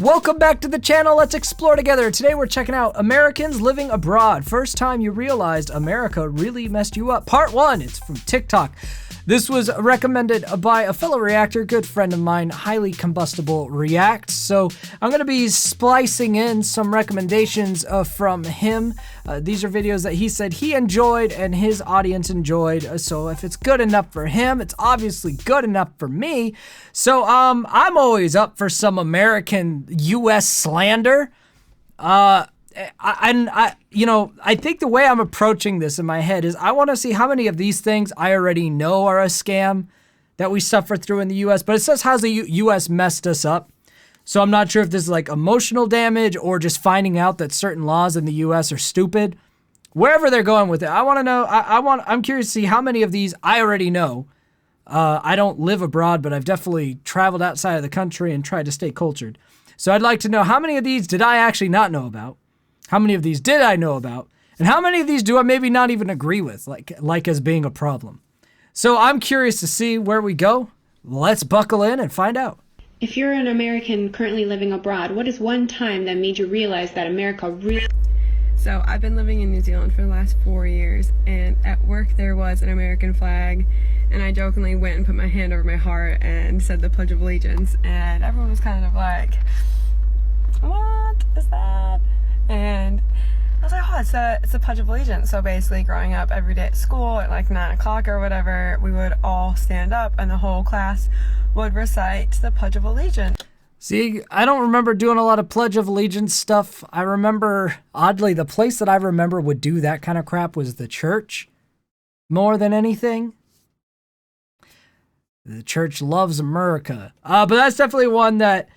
Welcome back to the channel. Let's explore together. Today we're checking out Americans living abroad. First time you realized America really messed you up. Part 1. It's from TikTok. This was recommended by a fellow reactor, good friend of mine, Highly Combustible Reacts. So I'm going to be splicing in some recommendations from him. These are videos that he said he enjoyed and his audience enjoyed. So if it's good enough for him, it's obviously good enough for me. So I'm always up for some American U.S. slander. I think the way I'm approaching this in my head is I want to see how many of these things I already know are a scam that we suffer through in the U.S., but it says how's the U.S. messed us up. So I'm not sure if this is like emotional damage or just finding out that certain laws in the U.S. are stupid. Wherever they're going with it, I want to know, I'm curious to see how many of these I already know. I don't live abroad, but I've definitely traveled outside of the country and tried to stay cultured. So I'd like to know how many of these did I actually not know about? How many of these did I know about? And how many of these do I maybe not even agree with, like as being a problem? So I'm curious to see where we go. Let's buckle in and find out. If you're an American currently living abroad, what is one time that made you realize that America really... So I've been living in New Zealand for the last 4 years, and at work there was an American flag, and I jokingly went and put my hand over my heart and said the Pledge of Allegiance, and everyone was kind of like, what is that? And I was like, oh, it's the Pledge of Allegiance. So basically growing up every day at school at like 9 o'clock or whatever, we would all stand up and the whole class would recite the Pledge of Allegiance. See, I don't remember doing a lot of Pledge of Allegiance stuff. I remember, oddly, the place that I remember would do that kind of crap was the church more than anything. The church loves America. But that's definitely one that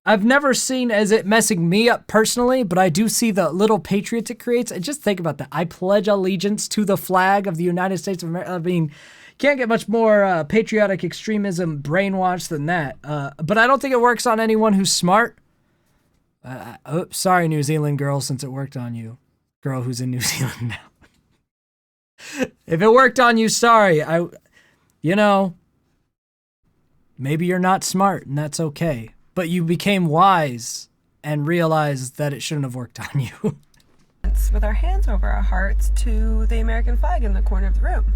I've never seen as it messing me up personally, but I do see the little patriots it creates. And just think about that. I pledge allegiance to the flag of the United States of America. I mean, can't get much more patriotic extremism brainwashed than that. But I don't think it works on anyone who's smart. Oops, sorry, New Zealand girl, since it worked on you. Girl who's in New Zealand now. If it worked on you, sorry. Maybe you're not smart, and that's okay. But you became wise and realized that it shouldn't have worked on you. With our hands over our hearts to the American flag in the corner of the room.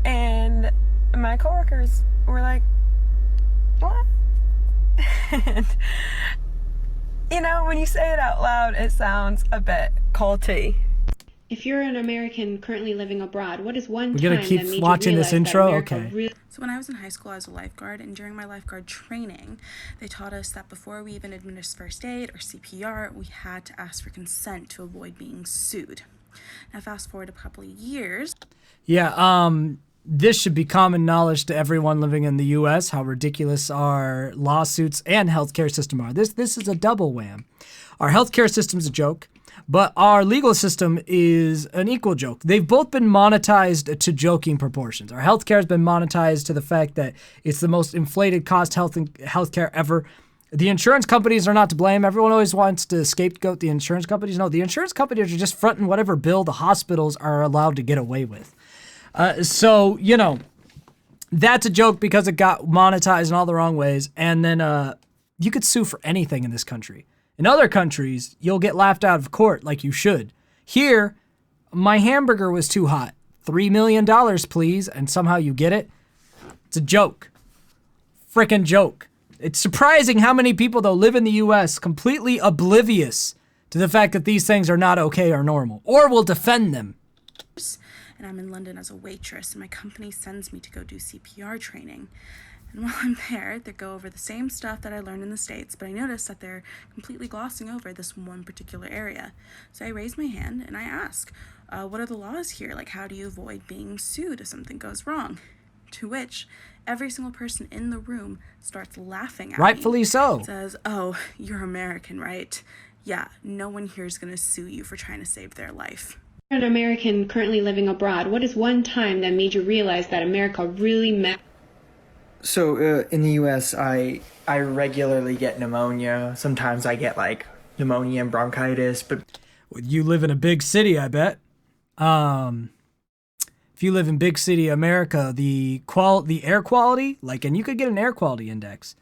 And my coworkers were like, what? And, when you say it out loud, it sounds a bit culty. If you're an American currently living abroad, what is one We're time gonna keep that made watching you this realize intro? that America Okay. really... So when I was in high school, I was a lifeguard, and during my lifeguard training, they taught us that before we even administered first aid or CPR, we had to ask for consent to avoid being sued. Now, fast forward a couple of years. Yeah, this should be common knowledge to everyone living in the U.S., how ridiculous our lawsuits and healthcare system are. This is a double wham. Our healthcare system's a joke, but our legal system is an equal joke. They've both been monetized to joking proportions. Our healthcare has been monetized to the fact that it's the most inflated cost healthcare ever. The insurance companies are not to blame. Everyone always wants to scapegoat the insurance companies. No, the insurance companies are just fronting whatever bill the hospitals are allowed to get away with. So, that's a joke because it got monetized in all the wrong ways. And then you could sue for anything in this country. In other countries, you'll get laughed out of court like you should. Here, my hamburger was too hot. $3 million, please. And somehow you get it. It's a joke. Frickin' joke. It's surprising how many people, though, live in the U.S. completely oblivious to the fact that these things are not okay or normal, or will defend them. And I'm in London as a waitress, and my company sends me to go do CPR training. And while I'm there, they go over the same stuff that I learned in the States, but I notice that they're completely glossing over this one particular area. So I raise my hand and I ask, what are the laws here? Like, how do you avoid being sued if something goes wrong? To which every single person in the room starts laughing at me. Rightfully so. Says, oh, you're American, right? Yeah, no one here is going to sue you for trying to save their life. An American currently living abroad, what is one time that made you realize that America really matters? So in the U.S., I regularly get pneumonia. Sometimes I get like pneumonia and bronchitis. But you live in a big city, I bet. If you live in big city America, the air quality, and you could get an air quality index.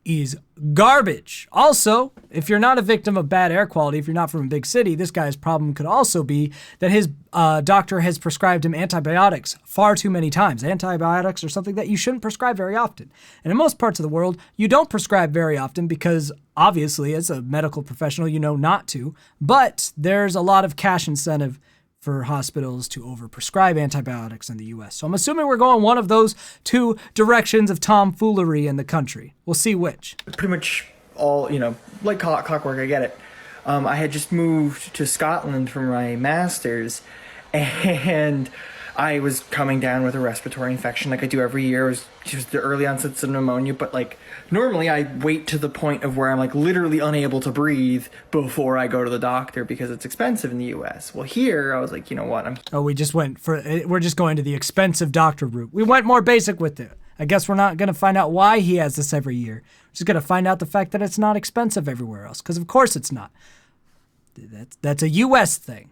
is garbage. Also, if you're not a victim of bad air quality, if you're not from a big city, this guy's problem could also be that his doctor has prescribed him antibiotics far too many times. Antibiotics are something that you shouldn't prescribe very often. And in most parts of the world, you don't prescribe very often because obviously as a medical professional, you know not to, but there's a lot of cash incentive for hospitals to overprescribe antibiotics in the U.S. So I'm assuming we're going one of those two directions of tomfoolery in the country. We'll see which. Pretty much all, like clockwork, I get it. I had just moved to Scotland for my master's, and I was coming down with a respiratory infection like I do every year. It was just the early onsets of pneumonia, but normally I wait to the point of where I'm literally unable to breathe before I go to the doctor because it's expensive in the US. Well, here I was like, you know what? We're just going to the expensive doctor route. We went more basic with it. I guess we're not going to find out why he has this every year. We're just going to find out the fact that it's not expensive everywhere else, because of course it's not. That's a US thing.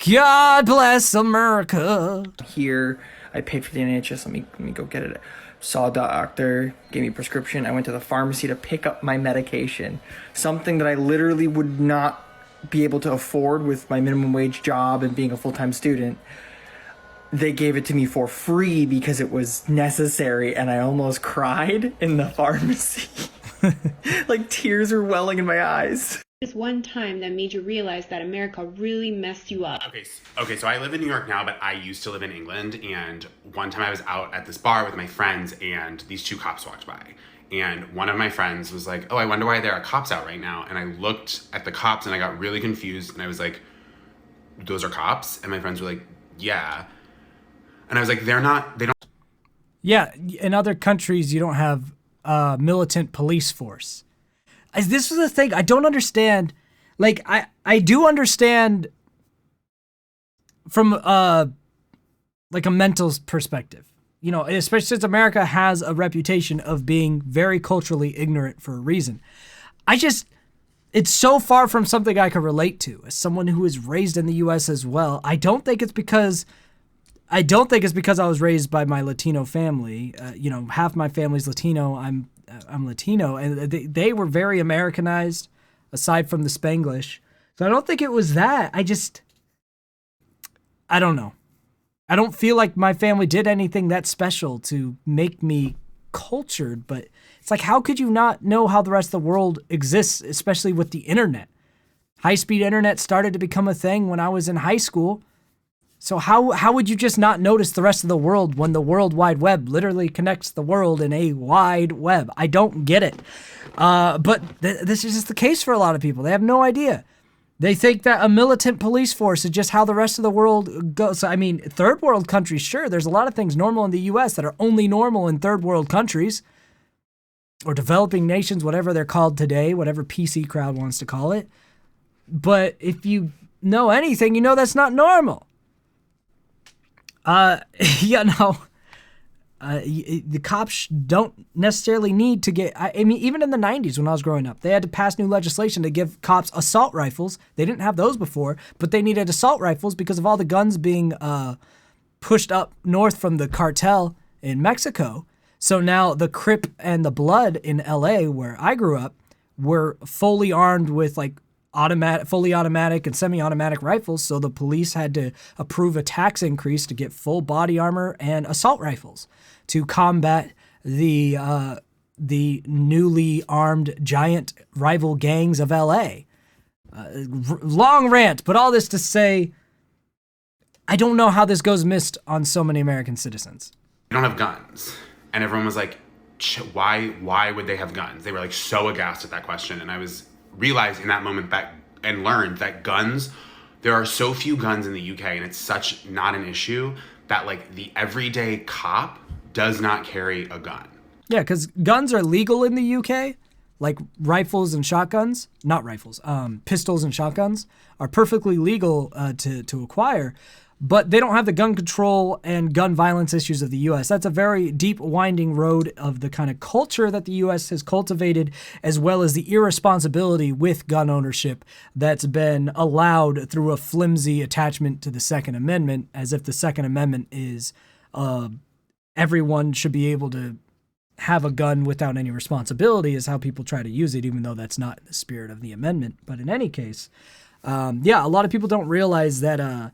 God bless America. Here, I paid for the NHS. Let me go get it. Saw a doctor, gave me a prescription. I went to the pharmacy to pick up my medication. Something that I literally would not be able to afford with my minimum wage job and being a full-time student. They gave it to me for free because it was necessary, and I almost cried in the pharmacy. Tears were welling in my eyes. This one time that made you realize that America really messed you up? Okay, so I live in New York now, but I used to live in England, and one time I was out at this bar with my friends, and these two cops walked by. And one of my friends was like, oh, I wonder why there are cops out right now. And I looked at the cops, and I got really confused, and I was like, those are cops? And my friends were like, yeah. And I was like, they don't... Yeah, in other countries, you don't have a militant police force. This is the thing I don't understand. I do understand from a mental perspective, especially since America has a reputation of being very culturally ignorant for a reason. It's so far from something I can relate to as someone who was raised in the U.S. as well. I don't think it's because I was raised by my Latino family. Half my family's Latino. I'm Latino, and they were very Americanized, aside from the Spanglish. So I don't think it was that. I don't know. I don't feel like my family did anything that special to make me cultured, but it's how could you not know how the rest of the world exists, especially with the internet? High-speed internet started to become a thing when I was in high school. So how would you just not notice the rest of the world when the World Wide Web literally connects the world in a wide web? I don't get it. But this is just the case for a lot of people. They have no idea. They think that a militant police force is just how the rest of the world goes. Third world countries, sure. There's a lot of things normal in the U.S. that are only normal in third world countries or developing nations, whatever they're called today, whatever PC crowd wants to call it. But if you know anything, you know that's not normal. The cops don't necessarily need to get, even in the 90s when I was growing up, they had to pass new legislation to give cops assault rifles. They didn't have those before, but they needed assault rifles because of all the guns being pushed up north from the cartel in Mexico. So now the Crip and the Blood in LA, where I grew up, were fully armed with fully automatic and semi-automatic rifles, so the police had to approve a tax increase to get full body armor and assault rifles to combat the newly armed giant rival gangs of LA. Long rant, but all this to say, I don't know how this goes missed on so many American citizens. They don't have guns. And everyone was like, why would they have guns? They were so aghast at that question, and I realized in that moment and learned that guns, there are so few guns in the UK, and it's such not an issue that the everyday cop does not carry a gun. Yeah, because guns are legal in the UK, rifles and shotguns, not rifles, pistols and shotguns are perfectly legal to acquire, but they don't have the gun control and gun violence issues of the U.S. That's a very deep, winding road of the kind of culture that the U.S. has cultivated, as well as the irresponsibility with gun ownership that's been allowed through a flimsy attachment to the Second Amendment, as if the Second Amendment is everyone should be able to have a gun without any responsibility is how people try to use it, even though that's not the spirit of the amendment. But in any case, a lot of people don't realize that,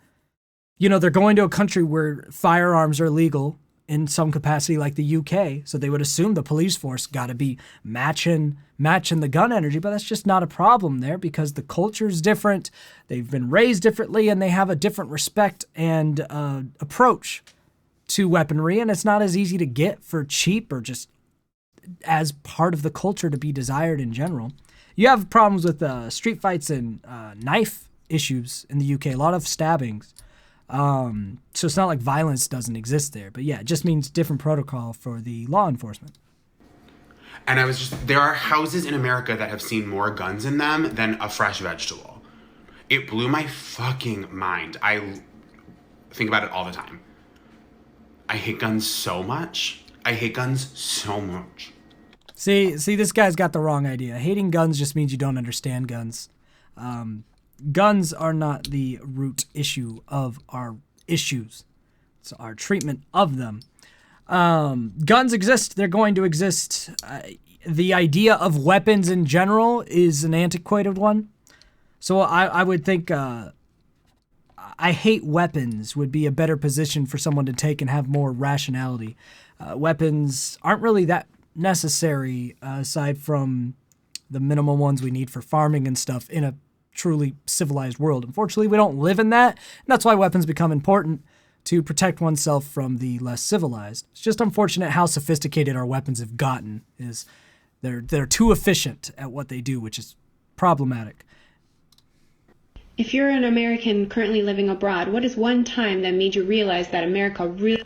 they're going to a country where firearms are legal in some capacity, like the UK. So they would assume the police force got to be matching the gun energy, but that's just not a problem there because the culture is different. They've been raised differently, and they have a different respect and approach to weaponry, and it's not as easy to get for cheap or just as part of the culture to be desired in general. You have problems with street fights and knife issues in the UK, a lot of stabbings. So it's not like violence doesn't exist there, but yeah, it just means different protocol for the law enforcement. And there are houses in America that have seen more guns in them than a fresh vegetable. It blew my fucking mind. I think about it all the time. I hate guns so much. See, this guy's got the wrong idea. Hating guns just means you don't understand guns. Guns are not the root issue of our issues. It's our treatment of them. Guns exist. They're going to exist. The idea of weapons in general is an antiquated one. So I would think I hate weapons would be a better position for someone to take and have more rationality. Weapons aren't really that necessary aside from the minimal ones we need for farming and stuff in a truly civilized world. Unfortunately, we don't live in that, and that's why weapons become important to protect oneself from the less civilized. It's just unfortunate how sophisticated our weapons have gotten. They're too efficient at what they do, which is problematic. If you're an American currently living abroad, what is one time that made you realize that America really...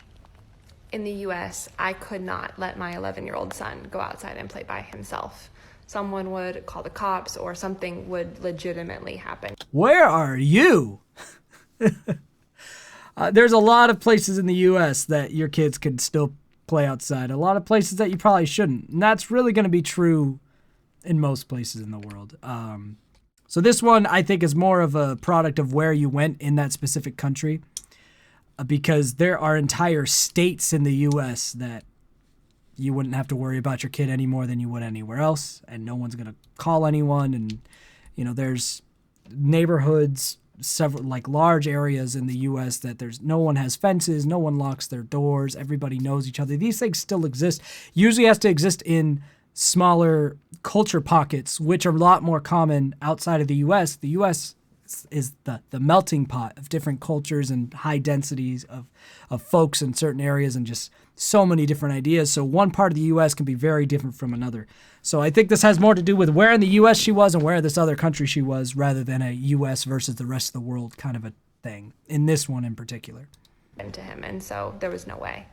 In the US, I could not let my 11-year-old son go outside and play by himself. Someone would call the cops or something would legitimately happen. Where are you? There's a lot of places in the US that your kids can still play outside. A lot of places that you probably shouldn't. And that's really going to be true in most places in the world. So this one, I think, is more of a product of where you went in that specific country, because there are entire states in the U.S. that you wouldn't have to worry about your kid any more than you would anywhere else, and no one's going to call anyone. And, there's neighborhoods, several like large areas in the U.S. that no one has fences, no one locks their doors, everybody knows each other. These things still exist. Usually has to exist in smaller culture pockets, which are a lot more common outside of the U.S. The U.S. is the melting pot of different cultures and high densities of folks in certain areas and just so many different ideas. So one part of the U.S. can be very different from another. So I think this has more to do with where in the U.S. she was and where this other country she was rather than a U.S. versus the rest of the world kind of a thing, in this one in particular. To him, and so there was no way.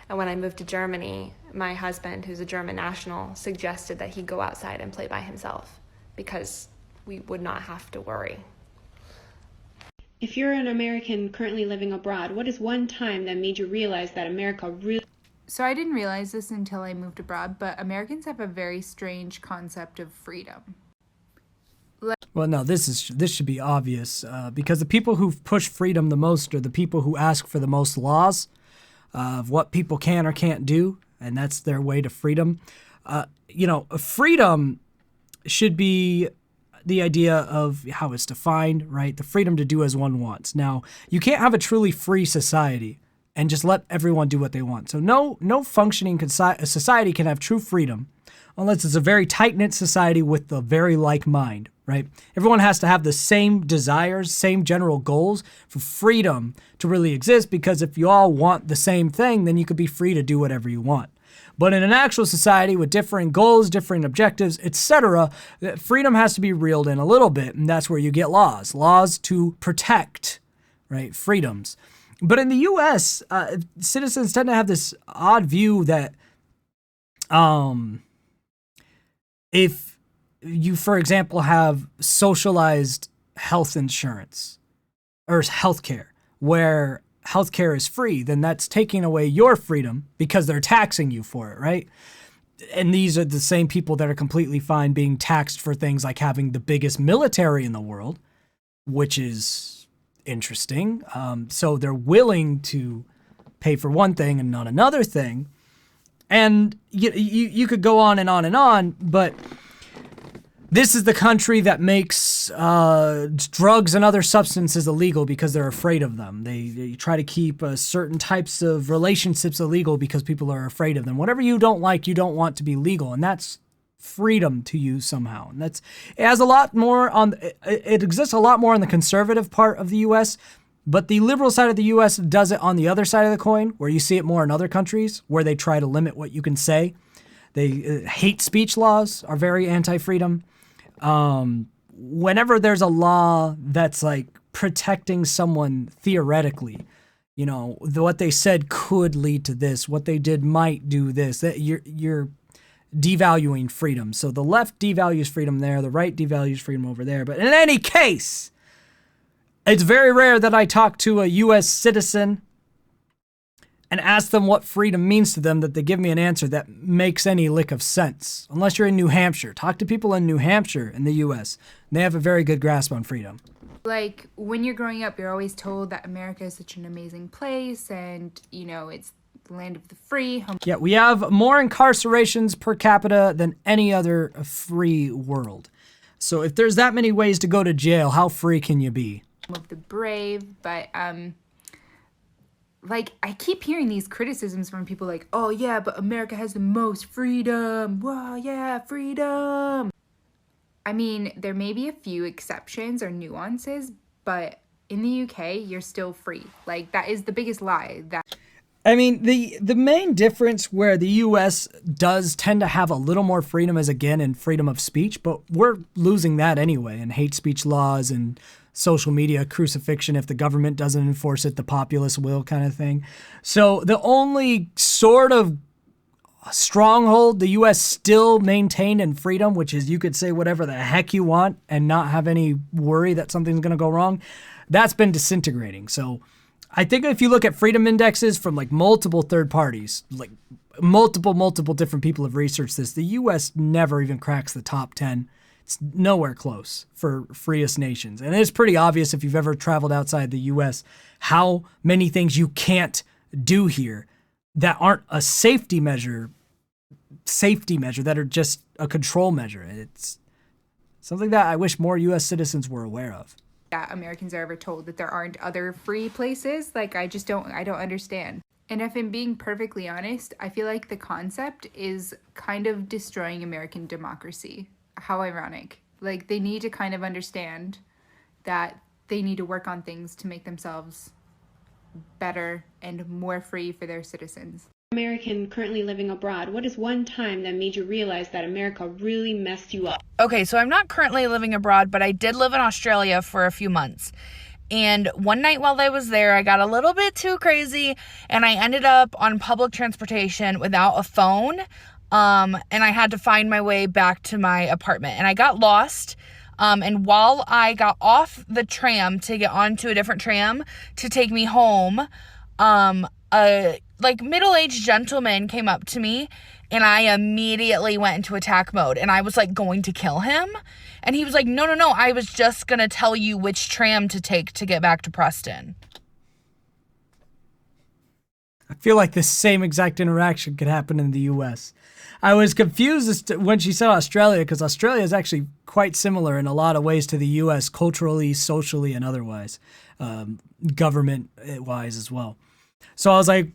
And when I moved to Germany, my husband, who's a German national, suggested that he go outside and play by himself because we would not have to worry. If you're an American currently living abroad, what is one time that made you realize that America really... So I didn't realize this until I moved abroad, but Americans have a very strange concept of freedom. Well, no, this should be obvious because the people who push freedom the most are the people who ask for the most laws of what people can or can't do, and that's their way to freedom. Freedom should be the idea of how it's defined, right? The freedom to do as one wants. Now, you can't have a truly free society and just let everyone do what they want. So no functioning society can have true freedom unless it's a very tight-knit society with a very like mind, right? Everyone has to have the same desires, same general goals for freedom to really exist, because if you all want the same thing, then you could be free to do whatever you want. But in an actual society with differing goals, differing objectives, etc., freedom has to be reeled in a little bit, and that's where you get laws to protect, right, freedoms. But in the U.S., citizens tend to have this odd view that if you, for example, have socialized health insurance or healthcare, where healthcare is free, then that's taking away your freedom because they're taxing you for it, right? And these are the same people that are completely fine being taxed for things like having the biggest military in the world, which is interesting. So they're willing to pay for one thing and not another thing. And you could go on and on and on, but this is the country that makes drugs and other substances illegal because they're afraid of them. They try to keep certain types of relationships illegal because people are afraid of them. Whatever you don't like, you don't want to be legal, and that's freedom to you somehow. And it has a lot more it exists a lot more on the conservative part of the U.S., but the liberal side of the U.S. does it on the other side of the coin, where you see it more in other countries, where they try to limit what you can say. They hate speech laws are very anti-freedom. Whenever there's a law that's like protecting someone theoretically, what they said could lead to this, what they did might do this, that you're devaluing freedom. So the left devalues freedom there, the right devalues freedom over there. But in any case, it's very rare that I talk to a U.S. citizen and ask them what freedom means to them that they give me an answer that makes any lick of sense. Unless you're in New Hampshire. Talk to people in New Hampshire in the U.S. They have a very good grasp on freedom. Like, when you're growing up, you're always told that America is such an amazing place and, it's the land of the free. Yeah, we have more incarcerations per capita than any other free world. So if there's that many ways to go to jail, how free can you be? Of the brave, but like, I keep hearing these criticisms from people like, oh yeah, but America has the most freedom. Wow, yeah, freedom. I mean, there may be a few exceptions or nuances, but in the UK, you're still free. Like, that is the biggest lie. I mean, the main difference where the U.S. does tend to have a little more freedom is, again, in freedom of speech, but we're losing that anyway in hate speech laws and social media crucifixion. If the government doesn't enforce it, the populace will, kind of thing. So the only sort of stronghold the U.S. still maintained in freedom, which is you could say whatever the heck you want and not have any worry that something's going to go wrong, that's been disintegrating. So I think if you look at freedom indexes from like multiple third parties, like multiple different people have researched this, the U.S. never even cracks the top 10. It's nowhere close for freest nations. And it's pretty obvious if you've ever traveled outside the U.S. how many things you can't do here that aren't a safety measure that are just a control measure. It's something that I wish more U.S. citizens were aware of. That Americans are ever told that there aren't other free places. Like, I don't understand. And if I'm being perfectly honest, I feel like the concept is kind of destroying American democracy. How ironic. Like, they need to kind of understand that they need to work on things to make themselves better and more free for their citizens. American currently living abroad, what is one time that made you realize that America really messed you up? Okay, so I'm not currently living abroad, but I did live in Australia for a few months. And one night while I was there, I got a little bit too crazy and I ended up on public transportation without a phone. And I had to find my way back to my apartment and I got lost. And while I got off the tram to get onto a different tram to take me home, a middle-aged gentleman came up to me and I immediately went into attack mode and I was like going to kill him. And he was like, no, I was just going to tell you which tram to take to get back to Preston. I feel like the same exact interaction could happen in the U.S. I was confused as to when she said Australia, because Australia is actually quite similar in a lot of ways to the U.S. culturally, socially, and otherwise, government-wise as well. So I was like,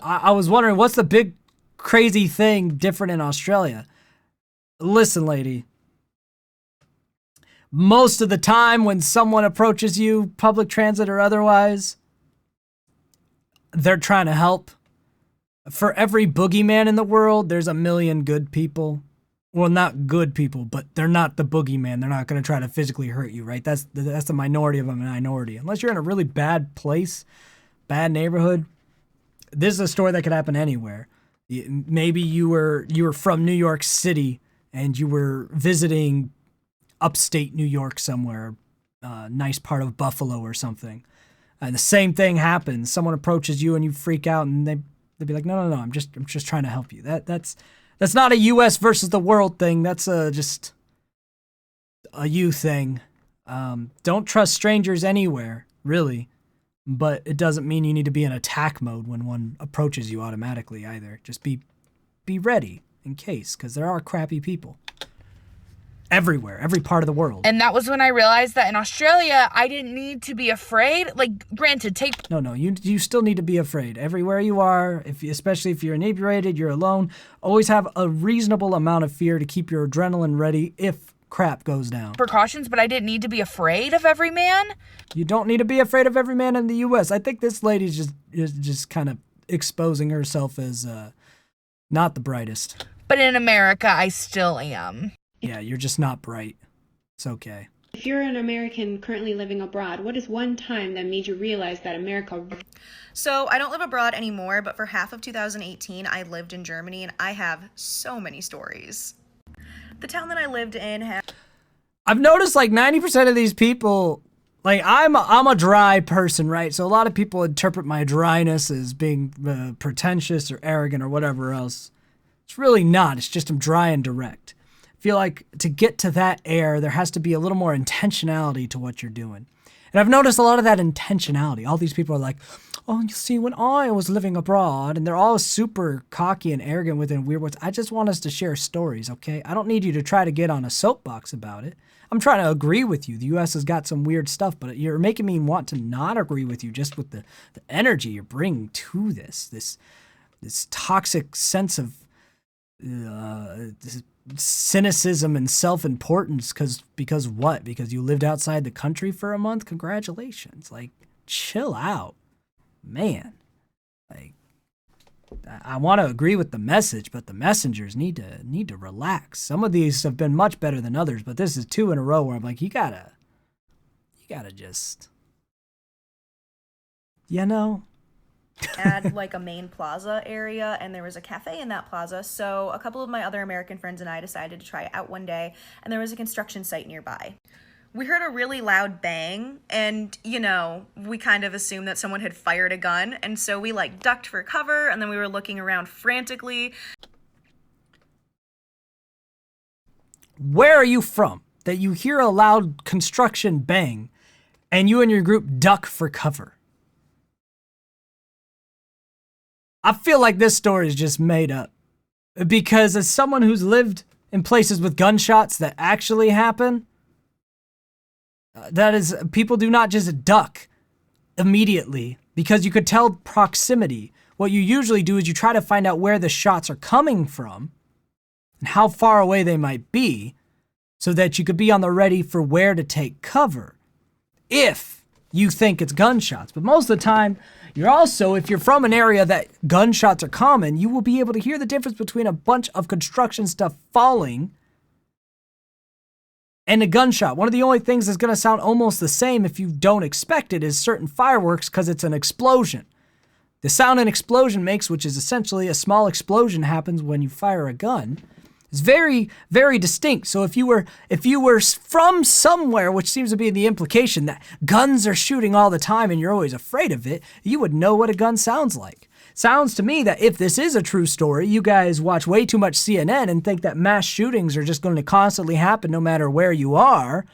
I was wondering, what's the big crazy thing different in Australia? Listen, lady. Most of the time when someone approaches you, public transit or otherwise, they're trying to help. For every boogeyman in the world, there's a million good people. Well, not good people, but they're not the boogeyman. They're not going to try to physically hurt you, right? That's the minority of a minority. Unless you're in a really bad place, bad neighborhood. This is a story that could happen anywhere. Maybe you were from New York City and you were visiting upstate New York somewhere, nice part of Buffalo or something. And the same thing happens. Someone approaches you and you freak out and they'd be like, no, I'm just trying to help you. That's not a U.S. versus the world thing. That's just a you thing. Don't trust strangers anywhere, really. But it doesn't mean you need to be in attack mode when one approaches you automatically either. Just be be ready in case, because there are crappy people everywhere, every part of the world. And that was when I realized that in Australia, I didn't need to be afraid. Like, granted, take... No, you still need to be afraid. Everywhere you are, especially if you're inebriated, you're alone, always have a reasonable amount of fear to keep your adrenaline ready if crap goes down. Precautions, but I didn't need to be afraid of every man. You don't need to be afraid of every man in the U.S. I think this lady's just kind of exposing herself as not the brightest. But in America, I still am. Yeah, you're just not bright. It's okay. If you're an American currently living abroad, what is one time that made you realize that America... So I don't live abroad anymore, but for half of 2018, I lived in Germany, and I have so many stories. The town that I lived in had... I've noticed like 90% of these people, like I'm a dry person, right? So a lot of people interpret my dryness as being pretentious or arrogant or whatever else. It's really not. It's just I'm dry and direct. I feel like to get to that air, there has to be a little more intentionality to what you're doing. And I've noticed a lot of that intentionality. All these people are like, oh, you see, when I was living abroad, and they're all super cocky and arrogant within weird words. I just want us to share stories, okay? I don't need you to try to get on a soapbox about it. I'm trying to agree with you. The U.S. has got some weird stuff, but you're making me want to not agree with you just with the energy you're bringing to this toxic sense of cynicism and self-importance because what? Because you lived outside the country for a month? Congratulations. Like, chill out. Man. Like, I want to agree with the message, but the messengers need to relax. Some of these have been much better than others, but this is 2 in a row where I'm like, you gotta just, had like a main plaza area, and there was a cafe in that plaza. So a couple of my other American friends and I decided to try it out one day, and there was a construction site nearby. We heard a really loud bang, and we kind of assumed that someone had fired a gun, and so we like ducked for cover, and then we were looking around frantically. Where are you from that you hear a loud construction bang and you and your group duck for cover? I feel like this story is just made up, because as someone who's lived in places with gunshots that actually happen, that is, people do not just duck immediately because you could tell proximity. What you usually do is you try to find out where the shots are coming from and how far away they might be so that you could be on the ready for where to take cover if you think it's gunshots. But most of the time, you're also, if you're from an area that gunshots are common, you will be able to hear the difference between a bunch of construction stuff falling and a gunshot. One of the only things that's going to sound almost the same if you don't expect it is certain fireworks, because it's an explosion. The sound an explosion makes, which is essentially a small explosion happens when you fire a gun, is very, very distinct. So if you were from somewhere, which seems to be the implication that guns are shooting all the time and you're always afraid of it, you would know what a gun sounds like. Sounds to me that if this is a true story, you guys watch way too much CNN and think that mass shootings are just going to constantly happen no matter where you are.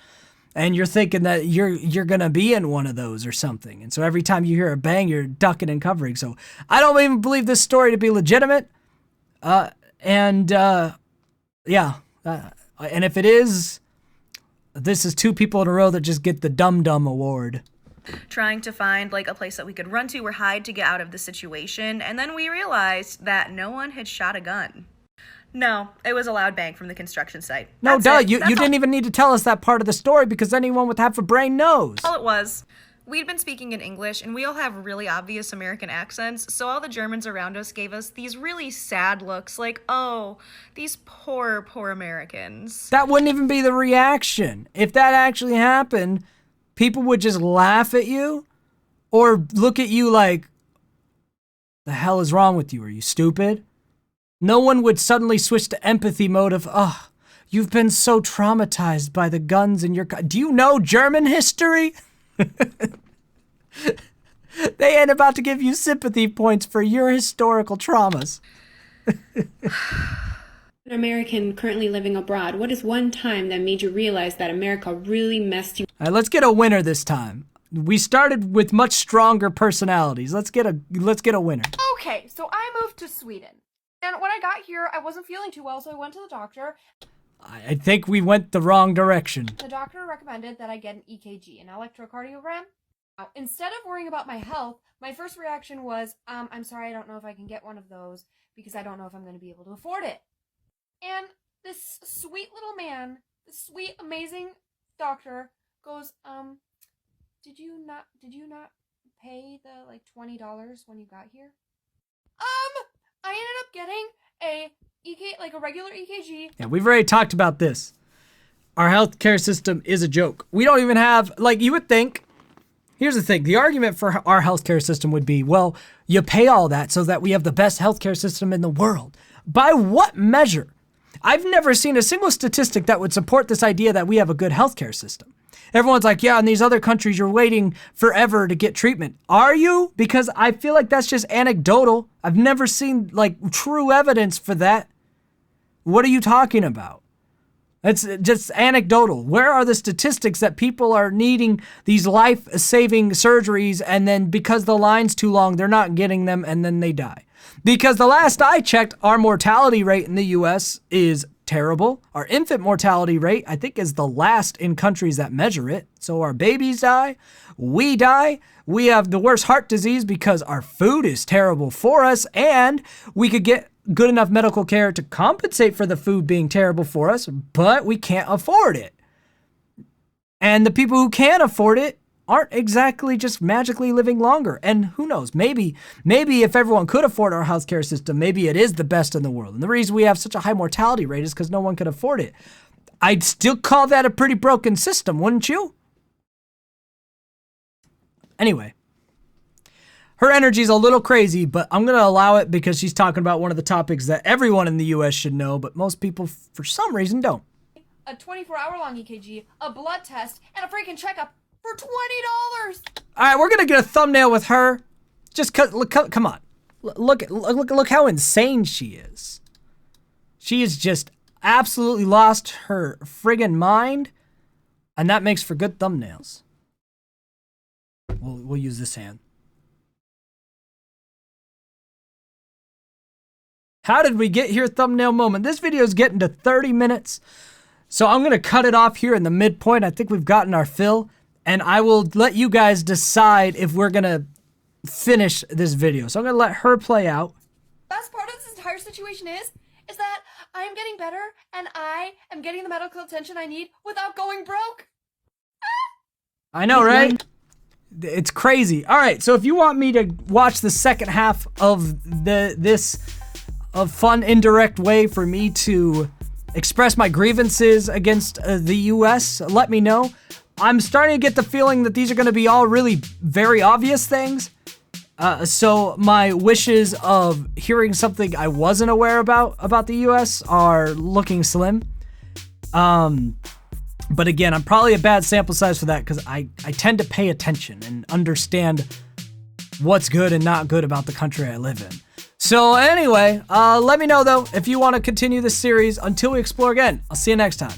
And you're thinking that you're going to be in one of those or something. And so every time you hear a bang, you're ducking and covering. So I don't even believe this story to be legitimate. Yeah, and if it is, this is 2 people in a row that just get the dum-dum award. Trying to find like a place that we could run to or hide to get out of the situation, and then we realized that no one had shot a gun. No, it was a loud bang from the construction site. No, duh, you didn't even need to tell us that part of the story, because anyone with half a brain knows. All it was. We'd been speaking in English, and we all have really obvious American accents, so all the Germans around us gave us these really sad looks, like, oh, these poor, poor Americans. That wouldn't even be the reaction. If that actually happened, people would just laugh at you or look at you like, the hell is wrong with you? Are you stupid? No one would suddenly switch to empathy mode of, oh, you've been so traumatized by the guns in your... Do you know German history? They ain't about to give you sympathy points for your historical traumas. An American currently living abroad, what is one time that made you realize that America really messed you? All right, let's get a winner this time. We started with much stronger personalities. Let's get a winner. Okay, so I moved to Sweden. And when I got here, I wasn't feeling too well, so I went to the doctor. I think we went the wrong direction. The doctor recommended that I get an EKG, an electrocardiogram. Now, instead of worrying about my health, my first reaction was, I'm sorry, I don't know if I can get one of those because I don't know if I'm going to be able to afford it. And this sweet little man, this sweet, amazing doctor goes, did you not pay the like $20 when you got here? I ended up getting a regular EKG. Yeah, we've already talked about this. Our healthcare system is a joke. We don't even have, like, you would think, here's the thing, the argument for our healthcare system would be, well, you pay all that so that we have the best healthcare system in the world. By what measure? I've never seen a single statistic that would support this idea that we have a good healthcare system. Everyone's like, yeah, in these other countries, you're waiting forever to get treatment. Are you? Because I feel like that's just anecdotal. I've never seen, like, true evidence for that. What are you talking about? It's just anecdotal. Where are the statistics that people are needing these life-saving surgeries and then because the line's too long, they're not getting them and then they die? Because the last I checked, our mortality rate in the U.S. is terrible. Our infant mortality rate, I think, is the last in countries that measure it. So our babies die, we die, we have the worst heart disease because our food is terrible for us, and we could get good enough medical care to compensate for the food being terrible for us, but we can't afford it. And the people who can afford it aren't exactly just magically living longer. And who knows, maybe if everyone could afford our healthcare system, maybe it is the best in the world. And the reason we have such a high mortality rate is because no one could afford it. I'd still call that a pretty broken system, wouldn't you? Anyway, her energy's a little crazy, but I'm going to allow it because she's talking about one of the topics that everyone in the U.S. should know, but most people, for some reason, don't. A 24-hour-long EKG, a blood test, and a freaking checkup for $20. All right, we're gonna get a thumbnail with her. Just come on, look how insane she is. She is just absolutely lost her friggin' mind, and that makes for good thumbnails. We'll use this hand. How did we get here? Thumbnail moment. This video is getting to 30 minutes, so I'm gonna cut it off here in the midpoint. I think we've gotten our fill. And I will let you guys decide if we're going to finish this video. So I'm going to let her play out. Best part of this entire situation is that I am getting better and I am getting the medical attention I need without going broke. I know, right? It's crazy. All right, so if you want me to watch the second half of this fun, indirect way for me to express my grievances against the U.S., let me know. I'm starting to get the feeling that these are going to be all really very obvious things. So my wishes of hearing something I wasn't aware about the U.S. are looking slim. But again, I'm probably a bad sample size for that because I tend to pay attention and understand what's good and not good about the country I live in. So anyway, let me know though if you want to continue this series until we explore again. I'll see you next time.